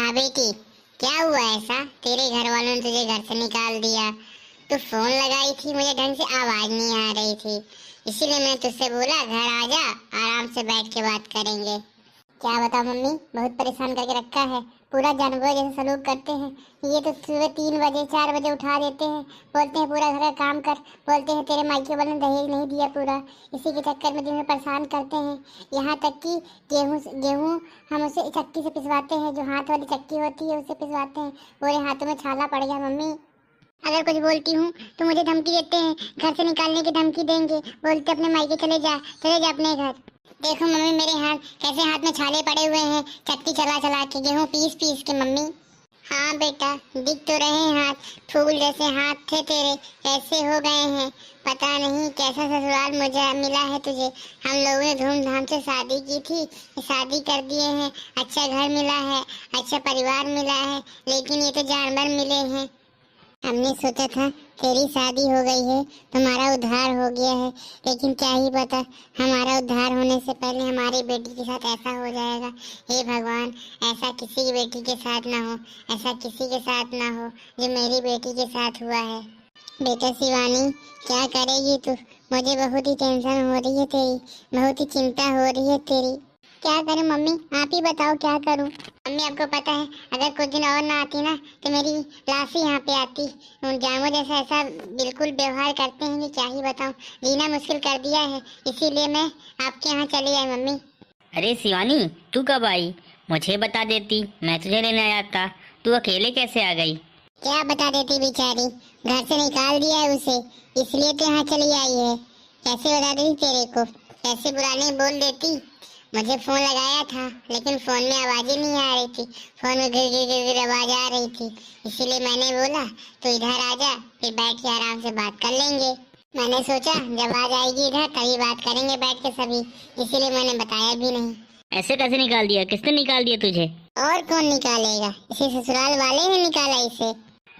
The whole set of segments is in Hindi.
हाँ बेटी, क्या हुआ ऐसा? तेरे घर वालों ने तुझे घर से निकाल दिया। तू फोन लगाई थी, मुझे ढंग से आवाज नहीं आ रही थी, इसीलिए मैं तुझसे बोला घर आ जा, आराम से बैठ के बात करेंगे। क्या बता मम्मी, बहुत परेशान करके रखा है। पूरा जानवर जैसे सलूक करते हैं। ये तो सुबह 3 बजे 4 बजे उठा देते हैं, बोलते हैं पूरा घर का काम कर, बोलते हैं तेरे मायके वाले ने दहेज नहीं दिया पूरा, इसी के चक्कर में तुम्हें परेशान करते हैं। यहाँ तक कि गेहूँ गेहूँ हम उसे चक्की से पिसवाते हैं, जो हाथ वाली चक्की होती है उससे पिसवाते हैं। पूरे हाथों में छाला पड़ गया मम्मी। अगर कुछ बोलती हूँ तो मुझे धमकी देते हैं, घर से निकालने की धमकी देंगे, बोलते अपने मायके चले जा अपने घर। देखो मम्मी, मेरे हाथ में छाले पड़े हुए हैं, चक्की चला चला के, गेहूँ पीस पीस के मम्मी। हाँ बेटा, दिख तो रहे हैं हाथ, फूल जैसे हाथ थे तेरे, कैसे हो गए हैं? पता नहीं कैसा ससुराल मुझे मिला है तुझे। हम लोगों ने धूमधाम से शादी की थी, शादी कर दिए हैं, अच्छा घर मिला है, अच्छा परिवार मिला है, लेकिन ये तो जानवर मिले हैं। हमने सोचा था तेरी शादी हो गई है, तुम्हारा उद्धार हो गया है, लेकिन क्या ही पता हमारा उद्धार होने से पहले हमारी बेटी के साथ ऐसा हो जाएगा। हे भगवान, ऐसा किसी की बेटी के साथ ना हो, ऐसा किसी के साथ ना हो जो मेरी बेटी के साथ हुआ है। बेटा शिवानी, क्या करेगी तू? मुझे बहुत ही टेंशन हो रही है तेरी, बहुत ही चिंता हो रही है तेरी। क्या करूं मम्मी, आप ही बताओ क्या करूं? मम्मी आपको पता है, अगर कुछ दिन और ना आती ना तो मेरी लाश ही यहाँ पे आती। जानवर जैसा ऐसा बिल्कुल व्यवहार करते हैं कि क्या ही बताऊं, जीना मुश्किल कर दिया है, इसीलिए मैं आपके यहाँ चली आई मम्मी। अरे शिवानी, तू कब आई? मुझे बता देती, मैं तुझे लेने आया था। तू अकेले कैसे आ गई? क्या बता देती बेचारी, घर से निकाल दिया है उसे, इसलिए तो यहाँ चली आई है। कैसे बता देती तेरे को, कैसे बुरा नहीं बोल देती। मुझे फोन लगाया था, लेकिन फोन में आवाज ही नहीं आ रही थी, फोन में गिर गिर गिर गिर आवाज आ रही थी, इसीलिए मैंने बोला तो इधर आ जा, फिर बैठ के आराम से बात कर लेंगे। मैंने सोचा जब आ जाएगी इधर तभी बात करेंगे बैठ के सभी, इसीलिए मैंने बताया भी नहीं। ऐसे कैसे निकाल दिया? किसने निकाल दिया तुझे? और कौन निकालेगा, इसे ससुराल वाले ने निकाला इसे।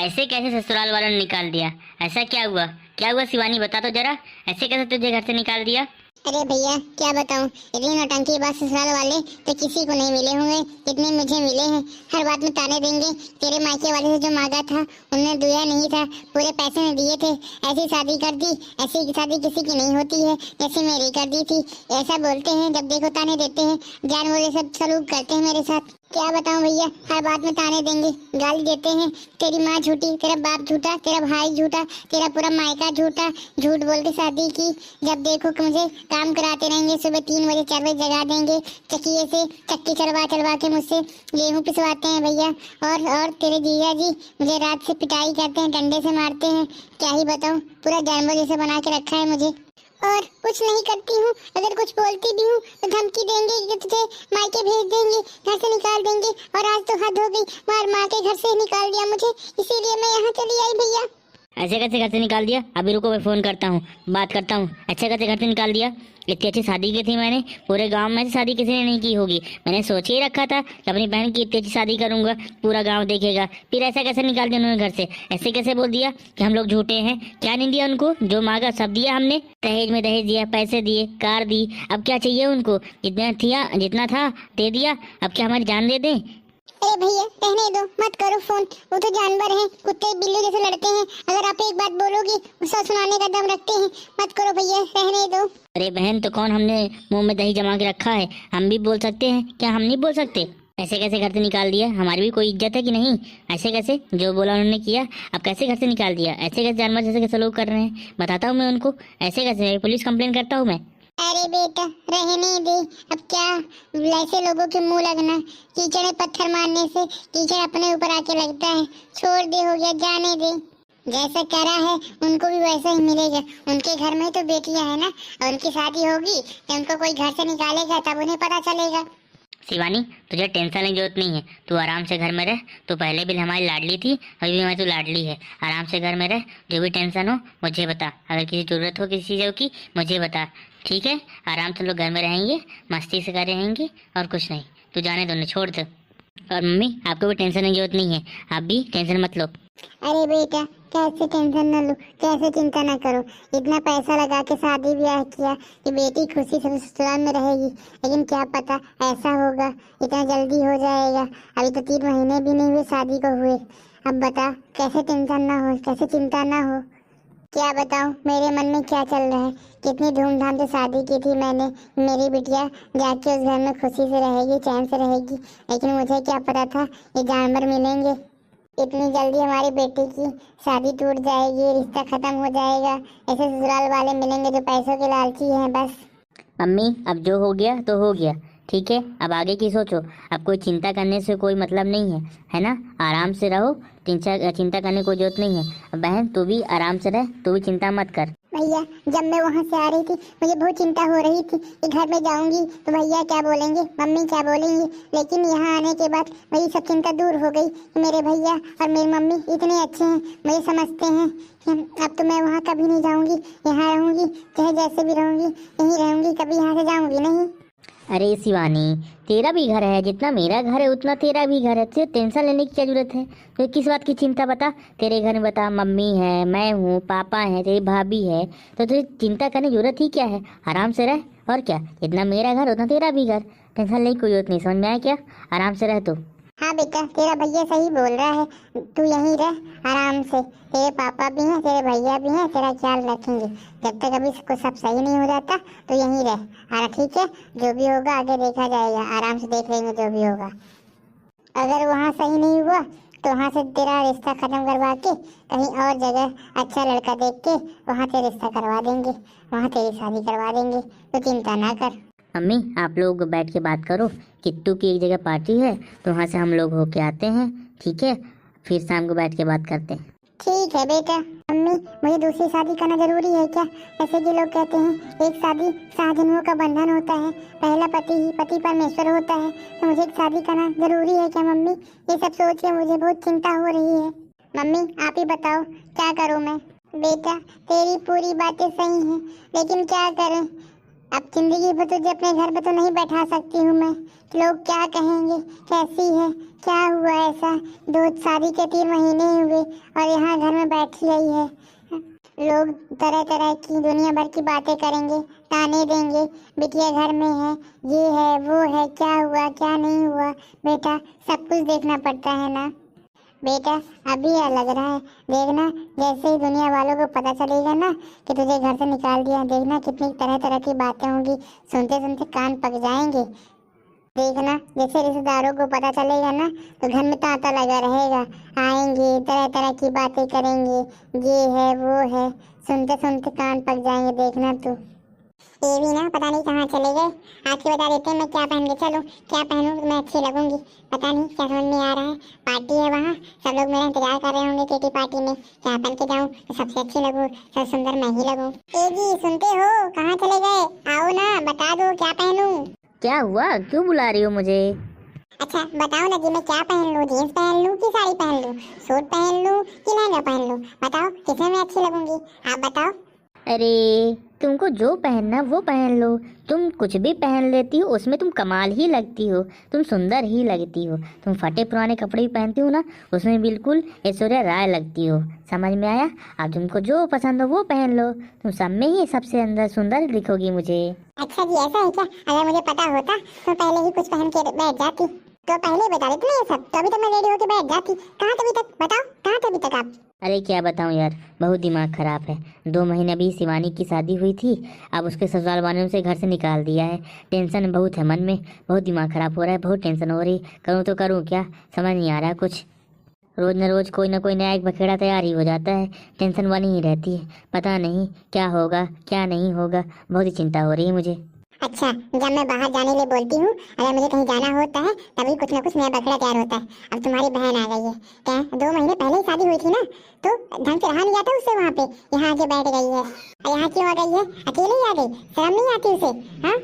ऐसे कैसे ससुराल वालों ने निकाल दिया? ऐसा क्या हुआ? क्या हुआ शिवानी, बता तो जरा, ऐसे कैसे तुझे घर से निकाल दिया? अरे भैया क्या बताऊं, इतनी नौटंकी बात ससुराल वाले तो किसी को नहीं मिले होंगे, इतने मुझे मिले हैं। हर बात में ताने देंगे, तेरे मायके वाले से जो मांगा था उन्होंने दिया नहीं था, पूरे पैसे ने दिए थे, ऐसी शादी कर दी, ऐसी शादी किसी की नहीं होती है जैसे मेरी कर दी थी, ऐसा बोलते हैं, जब देखो ताने देते हैं, जानवर जैसा सलूक करते हैं मेरे साथ। क्या बताऊं भैया, हर बात में ताने देंगे, गाली देते हैं, तेरी माँ झूठी, तेरा बाप झूठा, तेरा भाई झूठा, तेरा पूरा मायका झूठा, झूठ बोल के शादी की। जब देखो कि मुझे काम कराते रहेंगे, सुबह 3 बजे 4 बजे जगा देंगे, चक्की से चक्की चलवा के मुझसे गेहूँ पिसवाते हैं भैया। और तेरे जीजा जी मुझे रात से पिटाई करते हैं, डंडे से मारते हैं, क्या ही बताऊँ, पूरा जानवर जैसे बना के रखा है मुझे। और कुछ नहीं करती हूँ, अगर कुछ बोलती भी हूँ तो धमकी देंगे कि तुझे मायके भेज देंगे, घर से निकाल देंगे, और आज तो हद हो गई, मार के घर से निकाल दिया मुझे, इसीलिए मैं यहाँ चली आई भैया। ऐसे कैसे घर से निकाल दिया? अभी रुको, मैं फोन करता हूँ, बात करता हूँ। ऐसे कैसे घर से निकाल दिया? इतनी अच्छी शादी की थी मैंने, पूरे गांव में से शादी किसी ने नहीं की होगी। मैंने सोच ही रखा था कि अपनी बहन की इतनी अच्छी शादी करूंगा, पूरा गांव देखेगा। फिर ऐसा कैसे निकाल दिया उन्होंने घर से? ऐसे कैसे बोल दिया कि हम लोग झूठे हैं? क्या नहीं दिया उनको? जो मांगा सब दिया हमने, दहेज में दहेज दिया, पैसे दिए, कार दी, अब क्या चाहिए उनको? जितना था दे दिया, अब क्या हमारी जान दे दें? अरे भैया रहने दो, मत करो फोन, वो तो जानवर हैं, कुत्ते बिल्ली जैसे लड़ते हैं, अगर आप एक बात बोलोगी उसका सुनाने का दम रखते हैं, मत करो भैया, रहने दो। अरे बहन, तो कौन हमने मुंह में दही जमा के रखा है? हम भी बोल सकते हैं क्या? हम नहीं बोल सकते? ऐसे कैसे घर से निकाल दिया? हमारी भी कोई इज्जत है कि नहीं? ऐसे कैसे, जो बोला उन्होंने किया, अब कैसे घर से निकाल दिया? ऐसे कैसे जानवर जैसे कैसे लोग कर रहे हैं, बताता हूँ मैं उनको। ऐसे कैसे, पुलिस कंप्लेन करता हूँ मैं। अरे बेटा रहने दे, अब क्या ऐसे लोगों के मुंह लगना, कीचड़ में पत्थर मारने से कीचड़ अपने ऊपर आके लगता है, छोड़ दे, हो गया, जाने दे। जैसा करा है उनको भी वैसा ही मिलेगा, उनके घर में तो बेटियां है ना, और उनकी शादी होगी तो उनको कोई घर से निकालेगा तब उन्हें पता चलेगा। शिवानी, तुझे टेंशन की जरूरत नहीं है, तू आराम से घर में रह। तू पहले भी हमारी लाडली थी, अभी भी मैं तू लाडली है। आराम से घर में रह, जो भी टेंशन हो मुझे बता, अगर किसी जरूरत हो किसी चीज़ों की मुझे बता, ठीक है? आराम से लोग घर में रहेंगे, मस्ती से कर रहेंगे, और कुछ नहीं। तू जाने दो, छोड़ दो। और मम्मी, आपको भी टेंशन की जरूरत नहीं है, आप भी टेंशन मत लो। अरे बेटा कैसे टेंशन न लूं, कैसे चिंता न करो। इतना पैसा लगा के शादी ब्याह किया कि बेटी खुशी से ससुराल में रहेगी, लेकिन क्या पता ऐसा होगा, इतना जल्दी हो जाएगा। अभी तो 3 महीने भी नहीं हुए शादी को हुए। अब बता, कैसे टेंशन ना हो, कैसे चिंता ना हो। क्या बताऊं मेरे मन में क्या चल रहा है। कितनी धूमधाम से शादी की थी मैंने, मेरी बिटिया जाके उस घर में खुशी से रहेगी, चैन से रहेगी, लेकिन मुझे क्या पता था ये जानवर मिलेंगे। इतनी जल्दी हमारी बेटी की शादी टूट जाएगी, रिश्ता खत्म हो जाएगा। ऐसे ससुराल वाले मिलेंगे जो पैसों के लालची हैं बस। मम्मी अब जो हो गया तो हो गया, ठीक है, अब आगे की सोचो। अब कोई चिंता करने से कोई मतलब नहीं है ना। आराम से रहो, चिंता करने की कोई जरूरत नहीं है। बहन तू भी आराम से रह, तू भी चिंता मत कर। भैया जब मैं वहाँ से आ रही थी मुझे बहुत चिंता हो रही थी कि घर में जाऊंगी तो भैया क्या बोलेंगे, मम्मी क्या बोलेंगी, लेकिन यहाँ आने के बाद मेरी सब चिंता दूर हो गई कि मेरे भैया और मेरी मम्मी इतने अच्छे हैं, मुझे समझते हैं। अब तो मैं वहाँ कभी नहीं जाऊंगी, यहाँ रहूंगी, चाहे जैसे भी रहूंगी यहीं रहूंगी, कभी यहाँ से जाऊंगी नहीं। अरे शिवानी, तेरा भी घर है, जितना मेरा घर है उतना तेरा भी घर है, तुझे टेंशन लेने की क्या जरूरत है। तो किस बात की चिंता बता। तेरे घर में बता मम्मी है, मैं हूँ, पापा है, तेरी भाभी है, तो तुझे चिंता करने की जरूरत ही क्या है। आराम से रह, और क्या, जितना मेरा घर उतना तेरा भी घर, टेंशन लेने की कोई जरूरत नहीं। समझ में आया क्या? आराम से रह तू। हाँ बेटा, तेरा भैया सही बोल रहा है, तू यहीं रह आराम से। तेरे पापा भी हैं, तेरे भैया भी हैं, तेरा ख्याल रखेंगे। जब तक अभी को सब सही नहीं हो जाता तो यहीं रह। और ठीक है, जो भी होगा आगे देखा जाएगा, आराम से देख लेंगे जो भी होगा। अगर वहाँ सही नहीं हुआ तो वहाँ से तेरा रिश्ता खत्म करवा के कहीं और जगह अच्छा लड़का देख के वहाँ तेरा रिश्ता करवा देंगे, वहाँ तेरी शादी करवा देंगे, तो चिंता ना कर। मम्मी आप लोग बैठ के बात करो। किट्टू की एक जगह पार्टी है तो वहाँ से हम लोग होके आते हैं, ठीक है, फिर शाम को बैठ के बात करते हैं। ठीक है बेटा। मम्मी मुझे दूसरी शादी करना जरूरी है क्या? जैसे कि लोग कहते हैं एक शादी 7 जन्मों का बंधन होता है, पहला पति ही पति परमेश्वर होता है, तो मुझे एक शादी करना जरूरी है क्या मम्मी? ये सब सोच के मुझे बहुत चिंता हो रही है। मम्मी आप ही बताओ क्या करूँ मैं? बेटा तेरी पूरी बातें सही हैं, लेकिन क्या करें, अब जिंदगी भर तुझे अपने घर पे तो नहीं बैठा सकती हूँ मैं। लोग क्या कहेंगे, कैसी है, क्या हुआ ऐसा, दो शादी के 3 महीने हुए और यहाँ घर में बैठी रही है। लोग तरह तरह की दुनिया भर की बातें करेंगे, ताने देंगे, बिटिया घर में है, ये है वो है, क्या हुआ क्या नहीं हुआ। बेटा सब कुछ देखना पड़ता है ना बेटा। अभी यह लग रहा है, देखना जैसे ही दुनिया वालों को पता चलेगा ना कि तुझे घर से निकाल दिया, देखना कितनी तरह तरह की बातें होंगी, सुनते सुनते कान पक जाएंगे। देखना जैसे रिश्तेदारों को पता चलेगा ना तो घर में तांता लगा रहेगा, आएंगे तरह तरह की बातें करेंगे, ये है वो है, सुनते सुनते कान पक जाएंगे। देखना तू। ये भी ना पता नहीं कहाँ चले गए, आपके बता देते हैं मैं क्या पहन के चलूँ, क्या पहनूँ मैं अच्छी लगूंगी, पता नहीं क्या समझ में आ रहा है। पार्टी है वहाँ, सब लोग मेरा इंतजार कर रहे होंगे किटी पार्टी में, क्या पहन के जाऊँ तो सबसे अच्छी लगूँ, सबसे सुंदर मैं ही लगूँ। ए जी सुनते हो, कहाँ चले गए, आओ ना बता दो क्या पहनूं। क्या हुआ, क्यों बुला रही हो मुझे? अच्छा बताओ ना जी, मैं क्या पहन लूं, जीन्स पहन लूं कि साड़ी पहन लूं, सूट पहन लूं कि लहंगा पहन लूं, बताओ किसमें मैं अच्छी लगूंगी, आप बताओ। अरे तुमको जो पहनना वो पहन लो, तुम कुछ भी पहन लेती हो उसमें तुम कमाल ही लगती हो, तुम सुंदर ही लगती हो। तुम फटे पुराने कपड़े भी पहनती हो ना, उसमें बिल्कुल ऐश्वर्या राय लगती हो। समझ में आया? अब तुमको जो पसंद हो वो पहन लो, तुम सब में ही सबसे अंदर सुंदर दिखोगी मुझे। अच्छा जी ऐसा है क्या? अगर मुझे पता होता तो पहले ही कुछ पहन के बैठ जाती, तो पहले बता देते ना ये सब, तो अभी तक मैं रेडी होके बैठ जाती। कहाँ थे अभी तक, बताओ कहाँ थे अभी तक आप? अरे क्या बताऊं यार, बहुत दिमाग खराब है। 2 महीने अभी शिवानी की शादी हुई थी, अब उसके ससुराल वालों ने उसे घर से निकाल दिया है। टेंशन बहुत है मन में, बहुत दिमाग खराब हो रहा है, बहुत टेंशन हो रही। करूँ तो करूँ क्या, समझ नहीं आ रहा कुछ। रोज न रोज कोई ना कोई नया एक बखेड़ा तैयार ही हो जाता है, टेंशन बनी ही रहती है, पता नहीं क्या होगा क्या नहीं होगा, बहुत ही चिंता हो रही है मुझे। अच्छा जब मैं बाहर जाने के लिए बोलती हूँ, अगर मुझे कहीं जाना होता है तभी कुछ ना कुछ नया बकरा तैयार होता है। अब तुम्हारी बहन आ गई है, क्या 2 महीने पहले ही शादी हुई थी ना, तो ढंग से रहा नहीं जाता उससे वहाँ पे, यहाँ आके बैठ गई है। और यहाँ क्यों आ गई है, अकेले ही आ गई, शर्म नहीं आती उसे? हाँ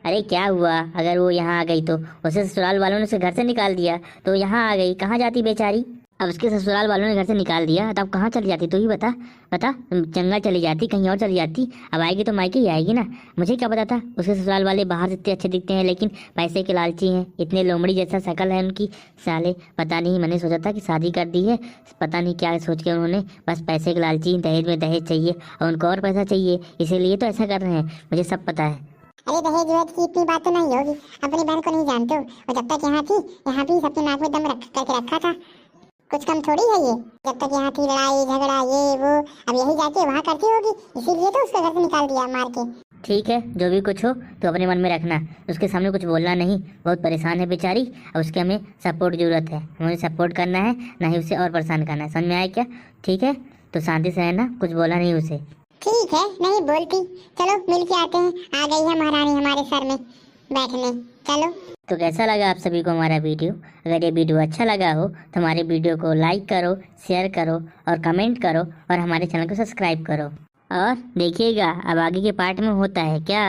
अरे क्या हुआ, अगर वो यहाँ आ गई तो उसे ससुराल वालों ने उसे घर से निकाल दिया, तो यहाँ आ गई, कहाँ जाती बेचारी? अब उसके ससुराल वालों ने घर से निकाल दिया तो अब कहाँ चली जाती, तू ही बता। बता, जंगल चली जाती, कहीं और चली जाती। अब आएगी तो मायके ही आएगी ना। मुझे क्या पता था उसके ससुराल वाले बाहर से इतने अच्छे दिखते हैं लेकिन पैसे के लालची हैं, इतने लोमड़ी जैसा शक्ल है उनकी। साले पता नहीं, मैंने सोचा था कि शादी कर दी है, पता नहीं क्या सोच के उन्होंने, बस पैसे के लालची, दहेज में दहेज चाहिए और उनको और पैसा चाहिए, इसीलिए तो ऐसा कर रहे हैं, मुझे सब पता है। अरे दहेज वहेज की इतनी बात तो नहीं होगी, अपनी बहन को नहीं जानते हो। और जब तक यहाँ थी, यहाँ भी सबके नाक में दम रख करके रखा था, कुछ कम थोड़ी है ये। जब तक यहाँ थी लड़ाई झगड़ा ये वो, अब यही जाके वहाँ करती होगी, इसीलिए तो उसको घर से निकाल दिया मार के। ठीक है, जो भी कुछ हो तो अपने मन में रखना, उसके सामने कुछ बोलना नहीं, बहुत परेशान है बेचारी और उसके हमें सपोर्ट जरूरत है, हमें सपोर्ट करना है, ना ही उसे और परेशान करना है, समझ में आया क्या? ठीक है, तो शांति से रहना, कुछ बोला नहीं उसे। ठीक है, नहीं बोलती। चलो मिल के आते हैं, आ गई है महारानी हमारे सर में बैठने। चलो। तो कैसा लगा आप सभी को हमारा वीडियो? अगर ये वीडियो अच्छा लगा हो तो हमारे वीडियो को लाइक करो, शेयर करो और कमेंट करो और हमारे चैनल को सब्सक्राइब करो। और देखिएगा अब आगे के पार्ट में होता है क्या।